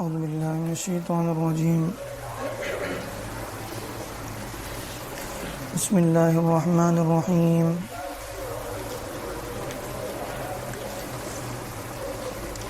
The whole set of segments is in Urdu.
اعوذ باللہ من الشیطان الرجیم بسم اللہ الرحمن الرحیم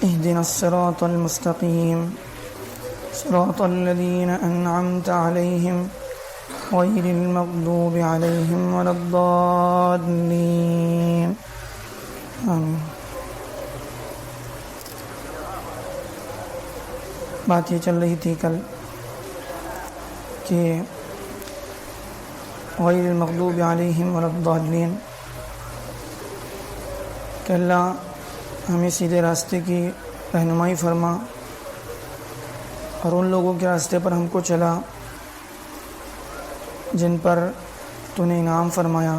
اهدنا الصراط المستقیم صراط الذین انعمت علیہم غیر المغضوب علیہم ولا الضالین آمین۔ بات یہ چل رہی تھی کل کہ غیر المغضوب علیہم ولا الضالین کہ اللہ ہمیں سیدھے راستے کی رہنمائی فرما اور ان لوگوں کے راستے پر ہم کو چلا جن پر تو نے انعام فرمایا،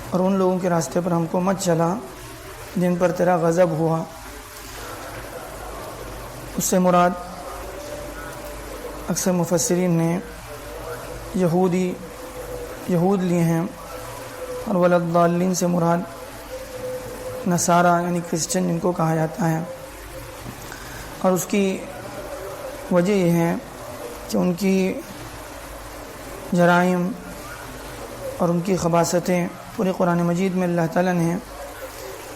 اور ان لوگوں کے راستے پر ہم کو مت چلا جن پر تیرا غضب ہوا۔ اس سے مراد اکثر مفسرین نے یہود لیے ہیں، اور ولضالین سے مراد نصارہ یعنی کرسچن جن کو کہا جاتا ہے، اور اس کی وجہ یہ ہے کہ ان کی جرائم اور ان کی خباثتیں پورے قرآن مجید میں اللہ تعالیٰ نے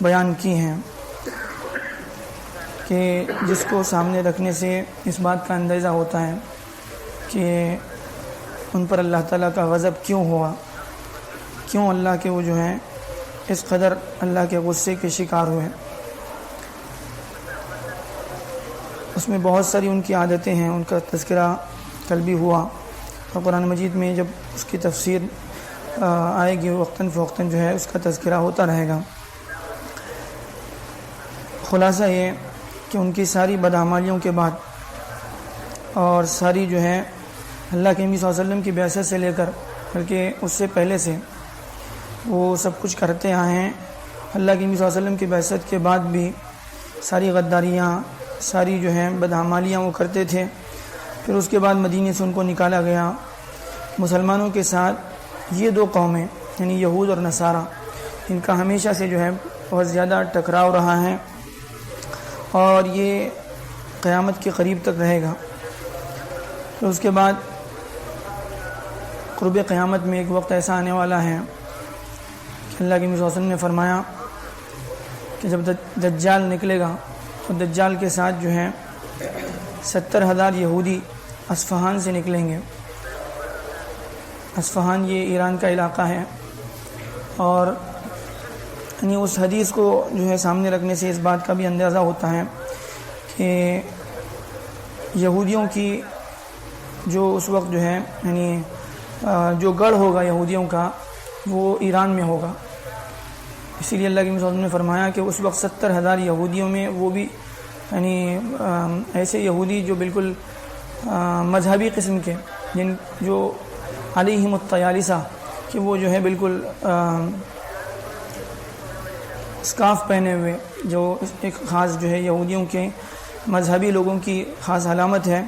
بیان کی ہیں کہ جس کو سامنے رکھنے سے اس بات کا اندازہ ہوتا ہے کہ ان پر اللہ تعالیٰ کا غضب کیوں ہوا، کیوں اللہ کے وہ جو ہیں اس قدر اللہ کے غصے کے شکار ہوئے۔ اس میں بہت ساری ان کی عادتیں ہیں، ان کا تذکرہ کل بھی ہوا، اور قرآن مجید میں جب اس کی تفسیر آئے گی وقتاً فوقتاً جو ہے اس کا تذکرہ ہوتا رہے گا۔ خلاصہ یہ کہ ان کی ساری بدعمالیوں کے بعد اور ساری جو ہے اللہ کے نبی صلی اللہ علیہ وسلم کی بعثت سے لے کر بلکہ اس سے پہلے سے وہ سب کچھ کرتے آئے ہیں، اللہ کے نبی صلی اللہ علیہ وسلم کی بعثت کے بعد بھی ساری غداریاں، ساری جو ہیں بدعمالیاں وہ کرتے تھے۔ پھر اس کے بعد مدینے سے ان کو نکالا گیا۔ مسلمانوں کے ساتھ یہ دو قومیں یعنی یہود اور نصارہ، ان کا ہمیشہ سے جو ہے بہت زیادہ ٹکراؤ رہا ہے، اور یہ قیامت کے قریب تک رہے گا۔ پھر اس کے بعد قرب قیامت میں ایک وقت ایسا آنے والا ہے کہ اللہ کے نبی صلی اللہ علیہ وسلم نے فرمایا کہ جب دجال نکلے گا تو دجال کے ساتھ جو ہے 70,000 یہودی اصفہان سے نکلیں گے۔ اصفہان یہ ایران کا علاقہ ہے، اور یعنی اس حدیث کو جو ہے سامنے رکھنے سے اس بات کا بھی اندازہ ہوتا ہے کہ یہودیوں کی جو اس وقت جو ہے یعنی جو گڑھ ہوگا یہودیوں کا وہ ایران میں ہوگا۔ اسی لیے اللہ کے نبی صلی اللہ علیہ وسلم نے فرمایا کہ اس وقت 70,000 یہودیوں میں وہ بھی یعنی ایسے یہودی جو بالکل مذہبی قسم کے، جو علیہم الطیالسہ کہ وہ جو ہے بالکل اسکارف پہنے ہوئے، جو ایک خاص جو ہے یہودیوں کے مذہبی لوگوں کی خاص علامت ہے،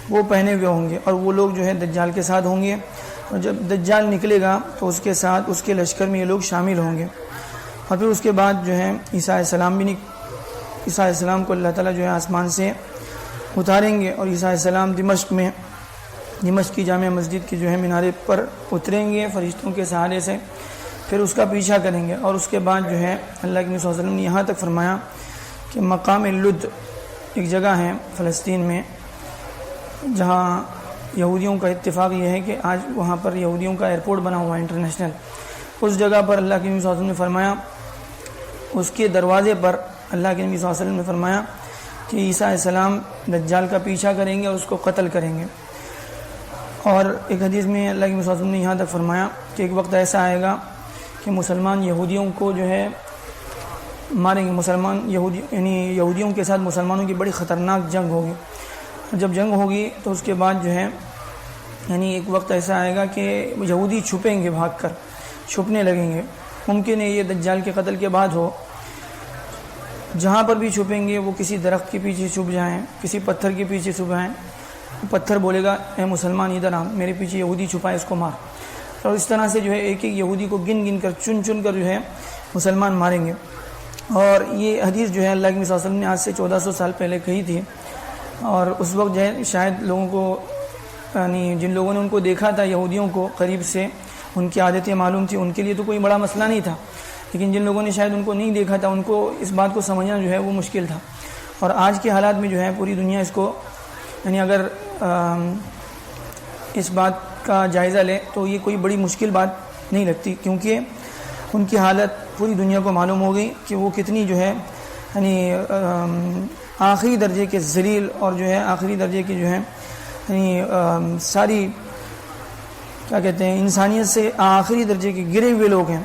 وہ پہنے ہوئے ہوں گے، اور وہ لوگ جو ہے دجال کے ساتھ ہوں گے، اور جب دجال نکلے گا تو اس کے ساتھ اس کے لشکر میں یہ لوگ شامل ہوں گے۔ اور پھر اس کے بعد جو ہے عیسیٰ علیہ السلام کو اللہ تعالیٰ جو ہے آسمان سے اتاریں گے، اور عیسیٰ علیہ السلام دمشق کی جامع مسجد کی جو ہے مینارے پر اتریں گے فرشتوں کے سہارے سے، پھر اس کا پیچھا کریں گے۔ اور اس کے بعد جو ہے اللہ کے نبی صلی اللہ علیہ وسلم نے یہاں تک فرمایا کہ مقام لد ایک جگہ ہے فلسطین میں، جہاں یہودیوں کا اتفاق یہ ہے کہ آج وہاں پر یہودیوں کا ایئرپورٹ بنا ہوا ہے انٹرنیشنل۔ اس جگہ پر اللہ کے نبی صلی اللہ علیہ وسلم نے فرمایا، اس کے دروازے پر اللہ کے نبی صلی اللہ علیہ وسلم نے فرمایا کہ عیسیٰ علیہ السلام دجال کا پیچھا کریں گے اور اس کو قتل کریں گے۔ اور ایک حدیث میں اللہ کے نبی صلی اللہ علیہ وسلم نے یہاں تک فرمایا کہ ایک وقت ایسا آئے گا کہ مسلمان یہودیوں کو جو ہے ماریں گے، یہودیوں کے ساتھ مسلمانوں کی بڑی خطرناک جنگ ہوگی۔ جب جنگ ہوگی تو اس کے بعد جو ہے یعنی ایک وقت ایسا آئے گا کہ یہودی چھپیں گے، بھاگ کر چھپنے لگیں گے۔ ممکن ہے یہ دجال کے قتل کے بعد ہو۔ جہاں پر بھی چھپیں گے وہ کسی درخت کے پیچھے چھپ جائیں، کسی پتھر کے پیچھے چھپ جائیں، پتھر بولے گا اے مسلمان ادھر آ، میرے پیچھے یہودی چھپا ہے، اس کو مار۔ اور اس طرح سے جو ہے ایک ایک یہودی کو گن گن کر چن چن کر جو ہے مسلمان ماریں گے۔ اور یہ حدیث جو ہے اللہ کے نبی صلی اللہ علیہ وسلم نے آج سے 1400 سال پہلے کہی تھی، اور اس وقت جو ہے شاید لوگوں کو یعنی جن لوگوں نے ان کو دیکھا تھا یہودیوں کو قریب سے، ان کی عادتیں معلوم تھی، ان کے لیے تو کوئی بڑا مسئلہ نہیں تھا، لیکن جن لوگوں نے شاید ان کو نہیں دیکھا تھا ان کو اس بات کو سمجھنا جو ہے وہ مشکل تھا۔ اور آج کے حالات میں جو ہے پوری دنیا اس کو یعنی اگر اس بات کا جائزہ لے تو یہ کوئی بڑی مشکل بات نہیں لگتی، کیونکہ ان کی حالت پوری دنیا کو معلوم ہو گئی کہ وہ کتنی جو ہے یعنی آخری درجے کے ذلیل اور جو ہے آخری درجے کی جو ہے یعنی ساری کیا کہتے ہیں انسانیت سے آخری درجے کے گرے ہوئے لوگ ہیں۔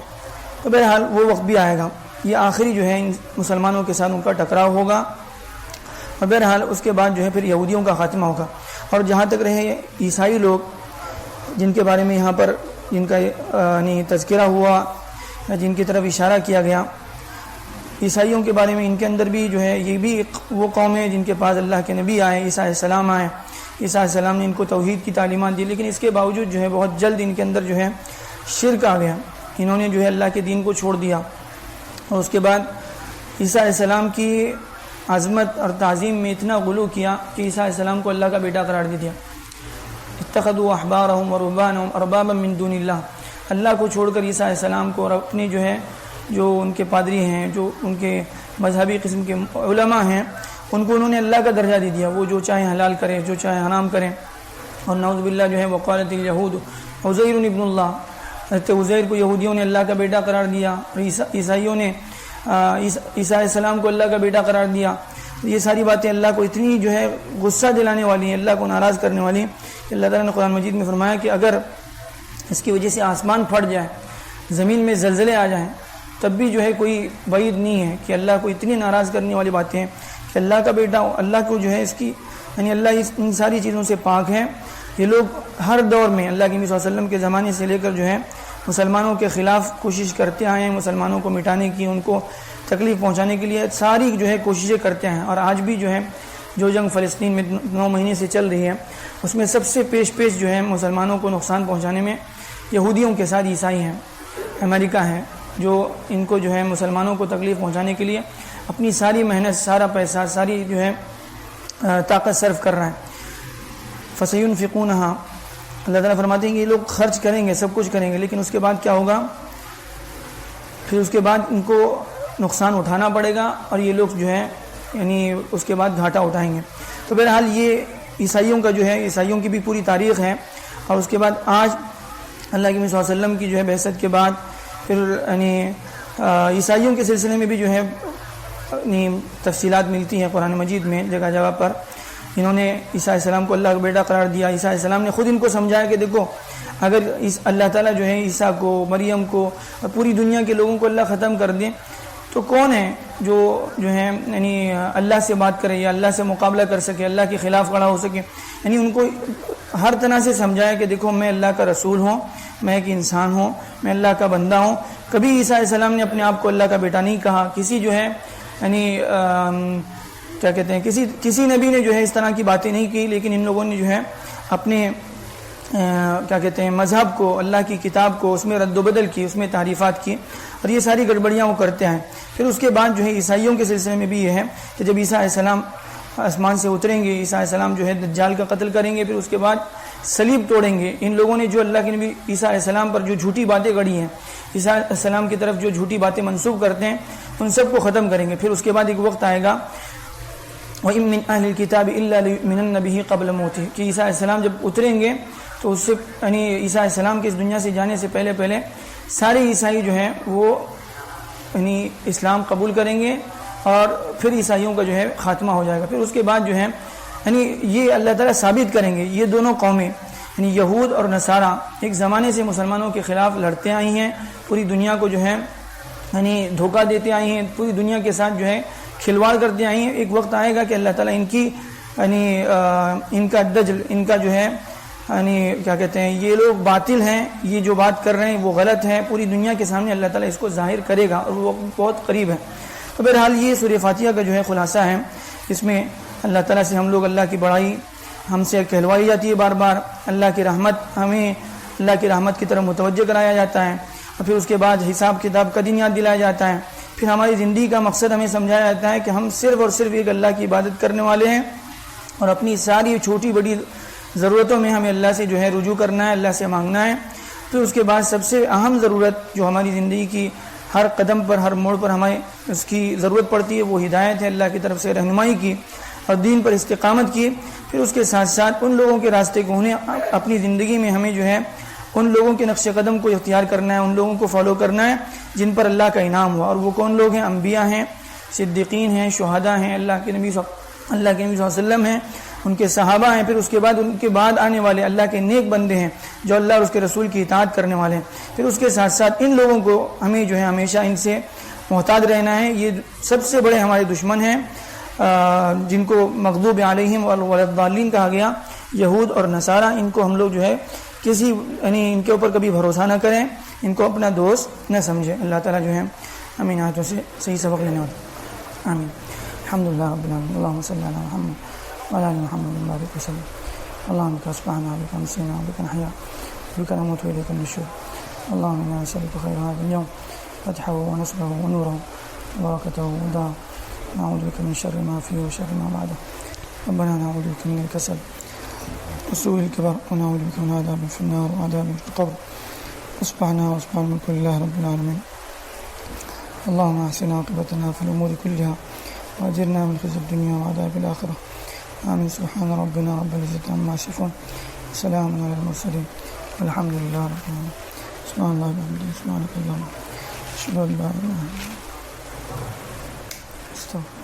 تو بہرحال وہ وقت بھی آئے گا، یہ آخری جو ہے مسلمانوں کے ساتھ ان کا ٹکراؤ ہوگا، اور بہرحال اس کے بعد جو ہے پھر یہودیوں کا خاتمہ ہوگا۔ اور جہاں تک رہے عیسائی لوگ جن کے بارے میں یہاں پر جن کا یعنی تذکرہ ہوا، جن کی طرف اشارہ کیا گیا، عیسائیوں کے بارے میں ان کے اندر بھی جو ہے یہ بھی وہ قوم ہے جن کے پاس اللہ کے نبی آئے، عیسیٰ علیہ السلام آئے، عیسیٰ علیہ السلام نے ان کو توحید کی تعلیمات دی، لیکن اس کے باوجود جو ہے بہت جلد ان کے اندر جو ہے شرک آ گیا، انہوں نے جو ہے اللہ کے دین کو چھوڑ دیا، اور اس کے بعد عیسیٰ علیہ السلام کی عظمت اور تعظیم میں اتنا غلو کیا کہ عیسیٰ علیہ السلام کو اللہ کا بیٹا قرار دے دیا۔ اتخذوا احبارهم ورهبانهم اربابا من دون اللہ، اللہ کو چھوڑ کر عیسیٰ علیہ السلام کو اور اپنے جو ہے جو ان کے پادری ہیں، جو ان کے مذہبی قسم کے علماء ہیں، ان کو انہوں نے اللہ کا درجہ دے دیا، وہ جو چاہے حلال کریں جو چاہے حرام کریں۔ اور نعوذ باللہ جو ہے وقالت الیہود عزیر ابن اللہ، حضرت عزیر کو یہودیوں نے اللہ کا بیٹا قرار دیا، اور عیسائیوں نے عیسیٰ علیہ السلام کو اللہ کا بیٹا قرار دیا۔ یہ ساری باتیں اللہ کو اتنی جو ہے غصہ دلانے والی ہیں، اللہ کو ناراض کرنے والی ہیں کہ اللہ تعالیٰ نے قرآن مجید میں فرمایا کہ اگر اس کی وجہ سے آسمان پھٹ جائے، زمین میں زلزلے آ جائیں، تب بھی جو ہے کوئی بعید نہیں ہے کہ اللہ کو اتنی ناراض کرنے والی باتیں ہیں کہ اللہ کا بیٹا ہو، اللہ کو جو ہے اس کی یعنی اللہ ان ساری چیزوں سے پاک ہے۔ یہ لوگ ہر دور میں اللہ کے نبی صلی اللہ علیہ وسلم کے زمانے سے لے کر جو ہے مسلمانوں کے خلاف کوشش کرتے آئے ہیں، مسلمانوں کو مٹانے کی، ان کو تکلیف پہنچانے کے لیے ساری جو ہے کوششیں کرتے ہیں۔ اور آج بھی جو ہے جو جنگ فلسطین میں 9 مہینے سے چل رہی ہے، اس میں سب سے پیش جو ہے مسلمانوں کو نقصان پہنچانے میں یہودیوں کے ساتھ عیسائی ہیں، امریکہ ہیں، جو ان کو جو ہے مسلمانوں کو تکلیف پہنچانے کے لیے اپنی ساری محنت، سارا پیسہ، ساری جو ہے طاقت صرف کر رہا ہے۔ فَسَيُنْفِقُونَهَا، اللہ تعالیٰ فرماتے ہیں کہ یہ لوگ خرچ کریں گے، سب کچھ کریں گے، لیکن اس کے بعد کیا ہوگا؟ پھر اس کے بعد ان کو نقصان اٹھانا پڑے گا، اور یہ لوگ جو ہے یعنی اس کے بعد گھاٹا اٹھائیں گے۔ تو بہرحال یہ عیسائیوں کا جو ہے عیسائیوں کی بھی پوری تاریخ ہے۔ اور اس کے بعد آج اللہ کے نبی صلی اللہ علیہ وسلم کی جو ہے بعثت کے بعد پھر یعنی عیسائیوں کے سلسلے میں بھی جو ہے تفصیلات ملتی ہیں قرآن مجید میں جگہ جگہ پر۔ انہوں نے عیسیٰ علیہ السلام کو اللہ کا بیٹا قرار دیا، عیسیٰ علیہ السلام نے خود ان کو سمجھایا کہ دیکھو اگر اللہ تعالیٰ جو ہے عیسیٰ کو، مریم کو اور پوری دنیا کے لوگوں کو اللہ ختم کر دیں تو کون ہے جو ہے یعنی اللہ سے بات کرے یا اللہ سے مقابلہ کر سکے، اللہ کے خلاف کھڑا ہو سکے۔ یعنی ان کو ہر طرح سے سمجھایا کہ دیکھو میں اللہ کا رسول ہوں، میں ایک انسان ہوں، میں اللہ کا بندہ ہوں۔ کبھی عیسیٰ علیہ السلام نے اپنے آپ کو اللہ کا بیٹا نہیں کہا، کسی جو ہے یعنی کیا کہتے ہیں کسی نبی نے جو ہے اس طرح کی باتیں نہیں کی، لیکن ان لوگوں نے جو ہے اپنے کیا کہتے ہیں مذہب کو، اللہ کی کتاب کو اس میں رد و بدل کی، اس میں تعریفات کی، اور یہ ساری گڑبڑیاں وہ کرتے ہیں۔ پھر اس کے بعد جو ہے عیسائیوں کے سلسلے میں بھی یہ ہے کہ جب عیسیٰ علیہ السلام آسمان سے اتریں گے، عیسیٰ علیہ السلام جو ہے دجال کا قتل کریں گے، پھر اس کے بعد صلیب توڑیں گے۔ ان لوگوں نے جو اللہ کے نبی عیسیٰ علیہ السلام پر جو جھوٹی باتیں گڑھی ہیں، عیسیٰ علیہ السلام کی طرف جو جھوٹی باتیں منسوب کرتے ہیں، ان سب کو ختم کریں گے۔ پھر اس کے بعد ایک وقت آئے گا وَإِن مِّنْ أَهْلِ الْكِتَابِ إِلَّا لَيُؤْمِنَنَّ بِهِ قَبْلَ مَوْتِهِ، کہ عیسیٰ علیہ السلام جب اتریں گے تو اس سے یعنی عیسیٰ علیہ السلام کے اس دنیا سے جانے سے پہلے سارے عیسائی جو ہیں وہ یعنی اسلام قبول کریں گے، اور پھر عیسائیوں کا جو ہے خاتمہ ہو جائے گا۔ پھر اس کے بعد جو ہے یعنی یہ اللہ تعالیٰ ثابت کریں گے یہ دونوں قومیں یعنی یہود اور نصارہ ایک زمانے سے مسلمانوں کے خلاف لڑتے آئی ہیں، پوری دنیا کو جو ہے یعنی دھوکہ دیتے آئی ہیں، پوری دنیا کے ساتھ جو ہے کھلواڑ کرتے آئی ہیں۔ ایک وقت آئے گا کہ اللہ تعالیٰ ان کی یعنی ان کا دجل، ان کا جو ہے یعنی کیا کہتے ہیں یہ لوگ باطل ہیں، یہ جو بات کر رہے ہیں وہ غلط ہے، پوری دنیا کے سامنے اللہ تعالیٰ اس کو ظاہر کرے گا، اور وہ بہت قریب ہے۔ تو بہرحال یہ سورہ فاتحہ کا جو ہے خلاصہ ہے، اس میں اللہ تعالیٰ سے ہم لوگ اللہ کی بڑائی ہم سے کہلوائی جاتی ہے، بار بار اللہ کی رحمت، ہمیں اللہ کی رحمت کی طرف متوجہ کرایا جاتا ہے، اور پھر اس کے بعد حساب کتاب کا دن یاد دلایا جاتا ہے، پھر ہماری زندگی کا مقصد ہمیں سمجھایا جاتا ہے کہ ہم صرف اور صرف ایک اللہ کی عبادت کرنے والے ہیں، اور اپنی ساری چھوٹی بڑی ضرورتوں میں ہمیں اللہ سے جو ہے رجوع کرنا ہے، اللہ سے مانگنا ہے۔ پھر اس کے بعد سب سے اہم ضرورت جو ہماری زندگی کی ہر قدم پر ہر موڑ پر ہمیں اس کی ضرورت پڑتی ہے، وہ ہدایت ہے، اللہ کی طرف سے رہنمائی کی اور دین پر استقامت کی۔ پھر اس کے ساتھ ساتھ ان لوگوں کے راستے کو انہیں اپنی زندگی میں ہمیں جو ہے ان لوگوں کے نقش قدم کو اختیار کرنا ہے، ان لوگوں کو فالو کرنا ہے جن پر اللہ کا انعام ہوا، اور وہ کون لوگ ہیں؟ انبیاء ہیں، صدیقین ہیں، شہداء ہیں، اللہ کے نبی صلی اللہ علیہ وسلم ہیں، ان کے صحابہ ہیں، پھر اس کے بعد ان کے بعد آنے والے اللہ کے نیک بندے ہیں جو اللہ اور اس کے رسول کی اطاعت کرنے والے ہیں۔ پھر اس کے ساتھ ساتھ ان لوگوں کو ہمیں جو ہے ہمیشہ ان سے محتاط رہنا ہے۔ یہ سب سے بڑے ہمارے دشمن ہیں جن کو مغضوب علیہم والضالین کہا گیا، یہود اور نصارہ۔ ان کو ہم لوگ جو ہے کسی یعنی ان کے اوپر کبھی بھروسہ نہ کریں، ان کو اپنا دوست نہ سمجھیں۔ اللہ تعالیٰ جو ہے ہمیں آیتوں سے صحیح سبق لینے والا۔ آمین۔ الحمدللہ رب العالمین، اللہم صلی علی محمد وعلی آل محمد وبارک وسلم۔ اللہم بک اصبحنا بک امسینا بک نحیا بک نموت والیک النشور۔ اللہم انا نسألک خیر هذا اليوم فتحه ونصره ونوره وبرکته وهداه، نعوذ بك من شر ما فيه وشر ما بعده، ربنا نعوذ بك من الكسل وسوء الكبر ونعوذ بك من عذاب في النار وعذاب في القبر، اصبحنا واصبح الملك لله رب العالمين۔ اللهم احسن عاقبتنا في الامور كلها واجرنا من خزي الدنيا وعذاب الاخره، آمين۔ سبحان ربنا رب العزة عما يصفون، سلام على المرسلين، والحمد لله رب العالمين۔ سبحان الله وبحمده، سبحانك اللهم، أشهد أن لا إله إلا أنت، أستغفرك۔